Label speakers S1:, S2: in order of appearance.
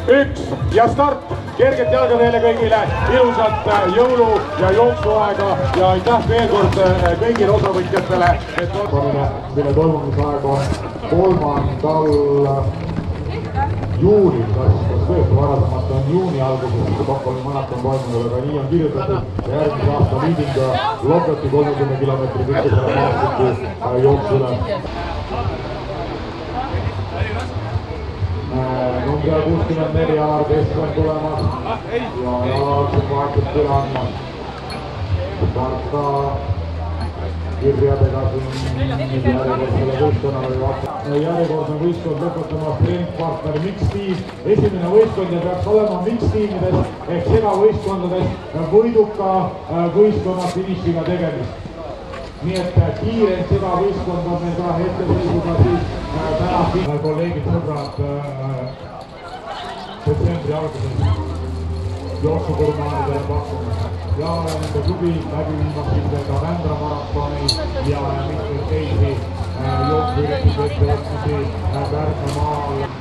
S1: 1 ja start. Kerget jalga teile kõigile, ilusat jõulu- ja jooksuaega ja aitäh veel kord kõigile osavõtjatele. Mille toimumisaeg on 3. juulil, kas tõesti varasemalt on juuni alguses, kui Stockholmi maraton toimunud, aga nii on kirjutatud ja järgmise aasta liiding lõpeti 30 kilomeetri pikkusele maastiku jooksule. Number 64 Alar Kesk on tulemas ja Alar vahetult üle andma. Tarka kirjadega siin järjekordsele võistkonnale vastu. Järjekordne võistkond lõpetamas treeningpartneri Mix-tiim. Esimene võistkond ja peaks olema Mix-tiimides ehk segavõistkondades võiduka võistkonna finišiga tegemist. Nii et kiirelt segavõistkond on meil ka hetkeseisuga siis täna kolleegid, sõbrad detsembri alguses jooksukurmaanidele pakkuma ja nende klubi läbi viimaks siis ka Vändra maratoni ja mitmeid teisi jooksuüritusi ettevõtmisi Pärnumaal.